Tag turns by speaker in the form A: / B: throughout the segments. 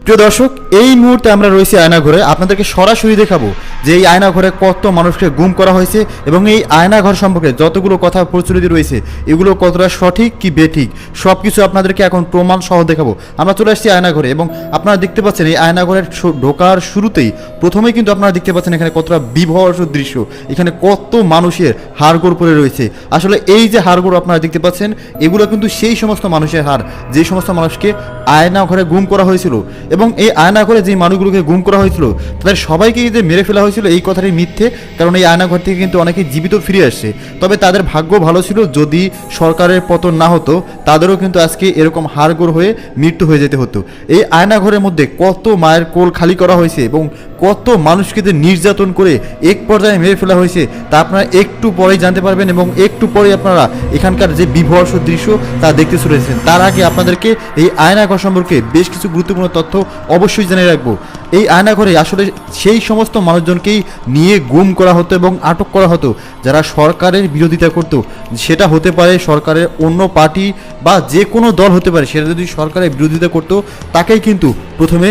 A: প্রিয় দর্শক, এই মুহূর্তে আমরা রয়েছি আয়নাঘরে। আপনাদেরকে সরাসরি দেখাবো যে এই আয়নাঘরে কত মানুষকে গুম করা হয়েছে এবং এই আয়নাঘর সম্পর্কে যতগুলো কথা প্রচলিত রয়েছে এগুলো কতটা সঠিক কি বেঠিক সব কিছু আপনাদেরকে এখন প্রমাণ সহ দেখাবো। আমরা চলে আসছি আয়নাঘরে এবং আপনারা দেখতে পাচ্ছেন এই আয়নাঘরের ঢোকার শুরুতেই প্রথমেই কিন্তু আপনারা দেখতে পাচ্ছেন এখানে কতটা বিভৎস দৃশ্য, এখানে কত মানুষের হাড়গোড় পড়ে রয়েছে। আসলে এই যে হাড়গোড় আপনারা দেখতে পাচ্ছেন এগুলো কিন্তু সেই সমস্ত মানুষের হাড় যে সমস্ত মানুষকে আয়নাঘরে গুম করা হয়েছিল। এবং এই আয়নাঘরে যে মানুষগুলোকে গুম করা হয়েছিল তাদের সবাইকেই যে মেরে ফেলা হয়েছিল এই কথাটি মিথ্যে, কারণ এই আয়নাঘর থেকে কিন্তু অনেকে জীবিত ফিরে আসছে। তবে তাদের ভাগ্য ভালো ছিল, যদি সরকারের পতন না হতো তাদেরও কিন্তু আজকে এরকম হাড়গোড় হয়ে মৃত্যু হয়ে যেতে হতো। এই আয়নাঘরের মধ্যে কত মায়ের কোল খালি করা হয়েছে এবং কত মানুষকে যে নির্যাতন করে এক পর্যায়ে মেরে ফেলা হয়েছে তা আপনারা একটু পরেই জানতে পারবেন এবং একটু পরে আপনারা এখানকার যে বিভৎস দৃশ্য তা দেখতে চলেছেন। তার আগে আপনাদেরকে এই আয়নাঘর সম্পর্কে বেশ কিছু গুরুত্বপূর্ণ তথ্য অবশ্যই জানিয়ে রাখবো। এই আয়নাঘরে আসলে সেই সমস্ত মানুষজনকেই নিয়ে গুম করা হতো এবং আটক করা হতো যারা সরকারের বিরোধিতা করত। সেটা হতে পারে সরকারের অন্য পার্টি বা যে কোনো দল হতে পারে, সেটা যদি সরকারের বিরোধিতা করত তাকেই কিন্তু প্রথমে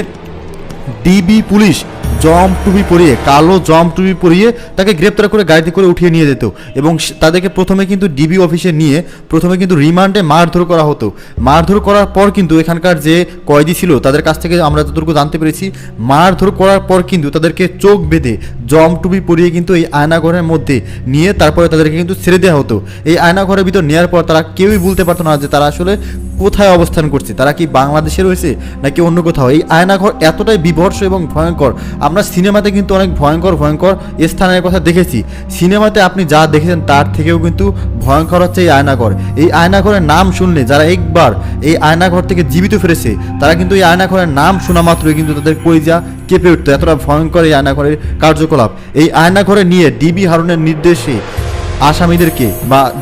A: ডিবি পুলিশ জম টুপি পরিয়ে, কালো জম টুপি পরিয়ে তাকে গ্রেপ্তার করে গাড়িতে করে উঠিয়ে নিয়ে যেত এবং তাদেরকে প্রথমে কিন্তু ডিবি অফিসে নিয়ে প্রথমে কিন্তু রিমান্ডে মারধর করা হতো। মারধর করার পর কিন্তু এখানকার যে কয়েদি ছিল তাদের কাছ থেকে আমরা যতটুকু জানতে পেরেছি, মারধর করার পর কিন্তু তাদেরকে চোখ বেঁধে জম টুপি পরিয়ে কিন্তু এই আয়নাঘরের মধ্যে নিয়ে তারপরে তাদেরকে কিন্তু ছেড়ে দেওয়া হতো। এই আয়নাঘরের ভিতর নেওয়ার পর তারা কেউই বলতে পারতো না যে তারা আসলে কোথায় অবস্থান করছে, তারা কি বাংলাদেশে রয়েছে নাকি অন্য কোথাও। এই আয়নাঘর এতটাই বিভৎস এবং ভয়ঙ্কর, আমরা সিনেমাতে কিন্তু অনেক ভয়ঙ্কর ভয়ঙ্কর স্থানের কথা দেখেছি। সিনেমাতে আপনি যা দেখেছেন তার থেকেও কিন্তু ভয়ঙ্কর হচ্ছে এই আয়নাঘর। এই আয়নাঘরের নাম শুনলে যারা একবার এই আয়নাঘর থেকে জীবিত ফিরেছে তারা কিন্তু এই আয়নাঘরের নাম শোনা মাত্রই কিন্তু তাদের কলিজা কেঁপে উঠতো, এতটা ভয়ঙ্কর এই আয়নাঘরের কার্যকলাপ। এই আয়নাঘরে নিয়ে ডিবি হারুনের নির্দেশে আসামিদেরকে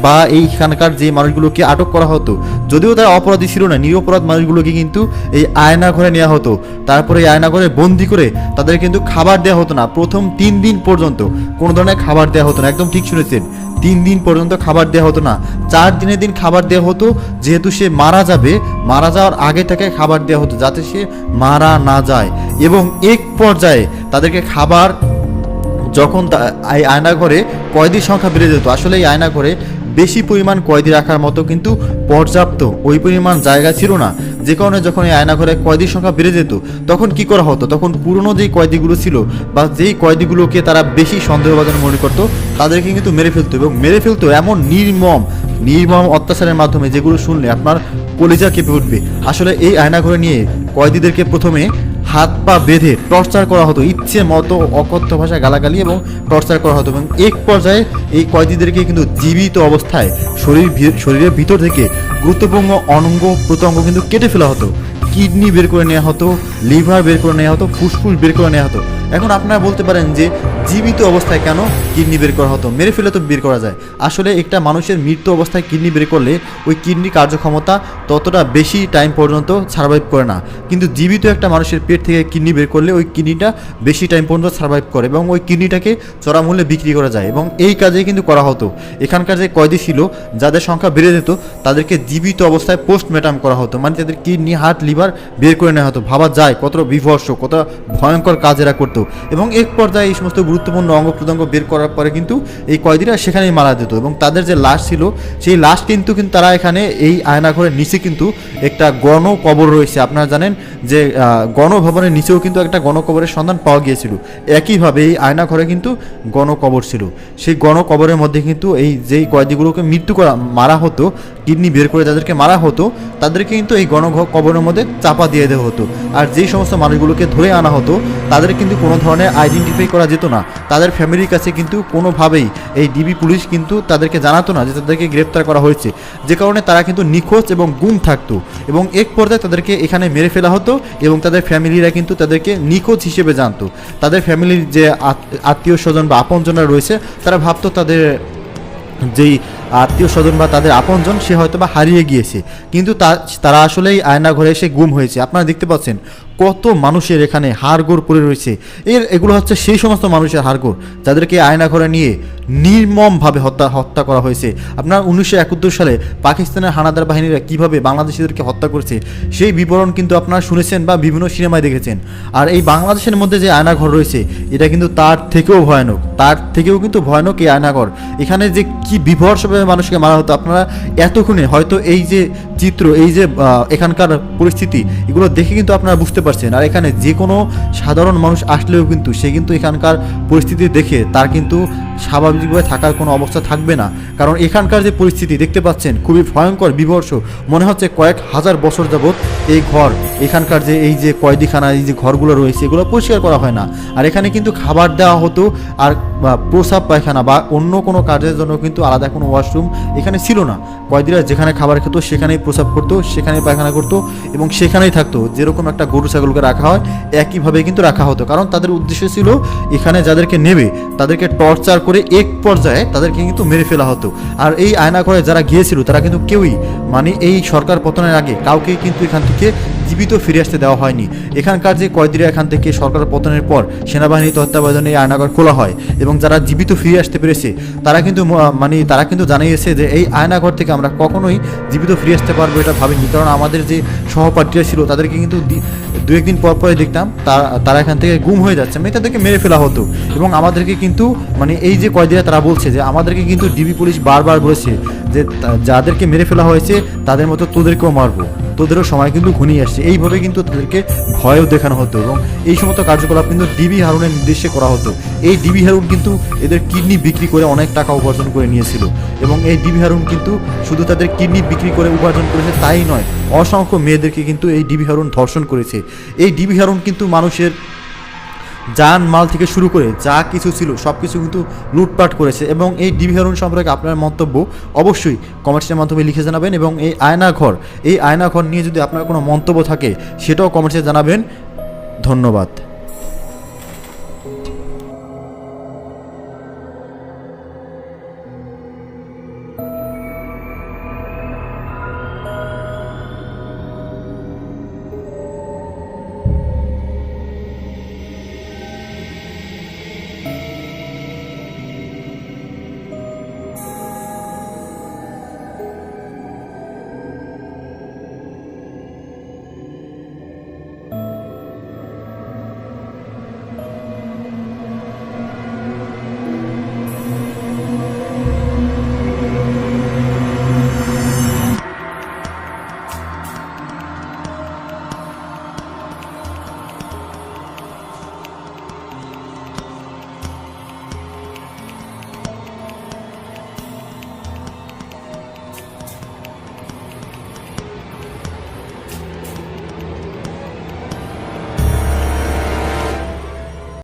A: বা এইখানকার যে মানুষগুলোকে আটক করা হতো, যদিও তারা অপরাধী ছিল না, নিরপরাধ মানুষগুলোকে কিন্তু এই আয়নাঘরে নেওয়া হতো। তারপরে এই আয়নাঘরে বন্দি করে তাদের কিন্তু খাবার দেওয়া হতো না। প্রথম 3 দিন পর্যন্ত কোনো ধরনের খাবার দেওয়া হতো না। একদম ঠিক শুনেছেন, 3 দিন পর্যন্ত খাবার দেওয়া হতো না। 4 দিনের দিন খাবার দেওয়া হতো, যেহেতু সে মারা যাবে, মারা যাওয়ার আগে থেকে খাবার দেওয়া হতো যাতে সে মারা না যায়। এবং এক পর্যায়ে তাদেরকে খাবার যখন এই আয়নাঘরে কয়েদির সংখ্যা বেড়ে যেত, আসলে এই আয়নাঘরে বেশি পরিমাণ কয়েদি রাখার মতো কিন্তু পর্যাপ্ত ওই পরিমাণ জায়গা ছিল না, যে কারণে যখন এই আয়নাঘরে কয়েদির সংখ্যা বেড়ে যেত তখন কি করা হতো, তখন পুরনো যেই কয়েদিগুলো ছিল বা যেই কয়েদিগুলোকে তারা বেশি সন্দেহভাজন মনে করতো তাদেরকে কিন্তু মেরে ফেলতো এবং মেরে ফেলতো এমন নির্মম অত্যাচারের মাধ্যমে যেগুলো শুনলে আপনার কলিজা কেঁপে উঠবে। আসলে এই আয়নাঘরে নিয়ে কয়েদিদেরকে প্রথমে হাত পা বেঁধে টর্চার করা হতো, ইচ্ছে মতো অকথ্য ভাষায় গালাগালি এবং টর্চার করা হতো। এবং এক পর্যায়ে এই কয়েদিদেরকে কিন্তু জীবিত অবস্থায় শরীরের ভিতর থেকে গুরুত্বপূর্ণ অঙ্গ প্রত্যঙ্গ কিন্তু কেটে ফেলা হতো। কিডনি বের করে নেওয়া হতো, লিভার বের করে নেওয়া হতো, ফুসফুস বের করে নেওয়া হতো। এখন আপনারা বলতে পারেন যে জীবিত অবস্থায় কেন কিডনি বের করা হতো, মেরে ফেলে তো বের করা যায়। আসলে একটা মানুষের মৃত্যু অবস্থায় কিডনি বের করলে ওই কিডনি কার্যক্ষমতা ততটা বেশি টাইম পর্যন্ত সার্ভাইভ করে না, কিন্তু জীবিত একটা মানুষের পেট থেকে কিডনি বের করলে ওই কিডনিটা বেশি টাইম পর্যন্ত সার্ভাইভ করে এবং ওই কিডনিটাকে চড়া মূল্যে বিক্রি করা যায়। এবং এই কাজেই কিন্তু করা হতো। এখানকার যে কয়েদি ছিল যাদের সংখ্যা বেড়ে যেত তাদেরকে জীবিত অবস্থায় পোস্টমর্টম করা হতো, মানে তাদের কিডনি হার্ট লিভার বের করে নেওয়া হতো। ভাবা যায় কতটা বিভৎস, কতটা ভয়ঙ্কর কাজ এরা করতো। এবং এক পর্যায়ে এই সমস্ত গুরুত্বপূর্ণ অঙ্গ প্রত্যঙ্গ বের করার পরে কিন্তু এই কয়েদিরা সেখানেই মারা যেত এবং তাদের যে লাশ ছিল সেই লাশ কিন্তু তারা এখানে এই আয়নাঘরের নিচে কিন্তু একটা গণকবর রয়েছে। আপনারা জানেন যে গণভবনের নিচেও কিন্তু একটা গণকবরের সন্ধান পাওয়া গিয়েছিল। একইভাবে এই আয়নাঘরে কিন্তু গণকবর ছিল। সেই গণকবরের মধ্যে কিন্তু এই যেই কয়েদিগুলোকে মারা হতো, কিডনি বের করে যাদেরকে মারা হতো তাদেরকে কিন্তু এই গণকবরের মধ্যে চাপা দিয়ে দেওয়া হতো। আর যেই সমস্ত মানুষগুলোকে ধরে আনা হতো তাদের কিন্তু কোনো ধরনের আইডেন্টিফাই করা যেত না। তাদের ফ্যামিলির কাছে কিন্তু কোনোভাবেই এই ডিবি পুলিশ কিন্তু তাদেরকে জানাতো না যে তাদেরকে গ্রেপ্তার করা হয়েছে, যে কারণে তারা কিন্তু নিখোঁজ এবং গুম থাকতো। এবং এক পর্যায়ে তাদেরকে এখানে মেরে ফেলা হতো এবং তাদের ফ্যামিলিরা কিন্তু তাদেরকে নিখোঁজ হিসেবে জানতো। তাদের ফ্যামিলির যে আত্মীয় স্বজন বা আপনজনরা রয়েছে তারা ভাবতো তাদের যেই আত্মীয় স্বজন বা তাদের আপনজন সে হয়তো বা হারিয়ে গিয়েছে, কিন্তু তারা আসলেই আয়নাঘরে এসে গুম হয়েছে। আপনারা দেখতে পাচ্ছেন কত মানুষের এখানে হাড়গোড় পড়ে রয়েছে। এগুলো হচ্ছে সেই সমস্ত মানুষের হাড়গোড় যাদেরকে আয়নাঘরে নিয়ে নির্মমভাবে হত্যা করা হয়েছে। আপনার 1971 সালে পাকিস্তানের হানাদার বাহিনীরা কিভাবে বাংলাদেশিদেরকে হত্যা করেছে সেই বিবরণ কিন্তু আপনারা শুনেছেন বা বিভিন্ন সিনেমায় দেখেছেন। আর এই বাংলাদেশের মধ্যে যে আয়নাঘর রয়েছে এটা কিন্তু তার থেকেও ভয়ানক, তার থেকেও কিন্তু ভয়ানক এই আয়নাঘর। এখানে যে কি বিভৎসভাবে মানুষকে মারা হতো আপনারা এতক্ষণে হয়তো এই যে চিত্র, এই যে এখানকার পরিস্থিতি, এগুলো দেখে কিন্তু আপনারা বুঝতে পারছেন। আর এখানে যে কোনো সাধারণ মানুষ আসলেও কিন্তু সে কিন্তু এখানকার পরিস্থিতি দেখে তার কিন্তু স্বাভাবিকভাবে থাকার কোনো অবস্থা থাকবে না। কারণ এখানকার যে পরিস্থিতি দেখতে পাচ্ছেন খুবই ভয়ঙ্কর, বিভৎস। মনে হচ্ছে কয়েক হাজার বছর যাবৎ এই ঘর, এখানকার যে এই যে কয়েদিখানা, এই যে ঘরগুলো রয়েছে এগুলো পরিষ্কার করা হয় না। আর এখানে কিন্তু খাবার দেওয়া হতো, আর প্রসাব পায়খানা বা অন্য কোনো কাজের জন্য কিন্তু আলাদা কোনো ওয়াশরুম এখানে ছিল না। কয়েদিরা যেখানে খাবার খেত সেখানেই প্রসাব করতো, সেখানেই পায়খানা করতো এবং সেখানেই থাকতো। যেরকম একটা গরু ছাগলকে রাখা হয় একইভাবে কিন্তু রাখা হতো। কারণ তাদের উদ্দেশ্য ছিল এখানে যাদেরকে নেবে তাদেরকে টর্চার করে এক পর্যায়ে তাদেরকে কিন্তু মেরে ফেলা হতো। আর এই আয়নাঘরে যারা গিয়েছিল তারা কিন্তু কেউই, মানে এই সরকার পতনের আগে কাউকেই কিন্তু এখান থেকে জীবিত ফিরে আসতে দেওয়া হয়নি। এখানকার যে কয়েদিরা এখান থেকে সরকার পতনের পর সেনাবাহিনীর তত্ত্বাবধানে এই আয়নাঘর খোলা হয় এবং যারা জীবিত ফিরে আসতে পেরেছে তারা কিন্তু জানিয়েছে যে এই আয়নাঘর থেকে আমরা কখনোই জীবিত ফিরে আসতে পারবো এটা ভাবিনি। কারণ আমাদের যে সহপাঠীরা ছিল তাদেরকে কিন্তু দু একদিন পর পরে দেখতাম তারা এখান থেকে গুম হয়ে যাচ্ছে, মানে তাদেরকে মেরে ফেলা হতো। এবং আমাদেরকে কিন্তু এই যে কয়েদিরা তারা বলছে যে আমাদেরকে কিন্তু ডিবি পুলিশ বারবার বলেছে যে যাদেরকে মেরে ফেলা হয়েছে তাদের মতো তোদেরকেও মারবো, তোদেরও সময় কিন্তু ঘনিয়ে আসছে। এইভাবে কিন্তু তাদেরকে ভয়ও দেখানো হতো এবং এই সমস্ত কার্যকলাপ কিন্তু ডিবি হারুনের নির্দেশে করা হতো। এই ডিবি হারুন কিন্তু এদের কিডনি বিক্রি করে অনেক টাকা উপার্জন করে নিয়েছিল এবং এই ডিবি হারুন কিন্তু শুধু তাদের কিডনি বিক্রি করে উপার্জন করেছে তাই নয়, অসংখ্য মেয়েদেরকে কিন্তু এই ডিবি হারুন ধর্ষণ করেছে। এই ডিবি হারুন কিন্তু মানুষের যান মাল থেকে শুরু করে যা কিছু ছিল সব কিছু কিন্তু লুটপাট করেছে। এবং এই ডিবি হারুন সম্পর্কে আপনার মন্তব্য অবশ্যই কমেন্টসের মাধ্যমে লিখে জানাবেন এবং এই আয়নাঘর নিয়ে যদি আপনার কোনো মন্তব্য থাকে সেটাও কমেন্টসে জানাবেন। ধন্যবাদ।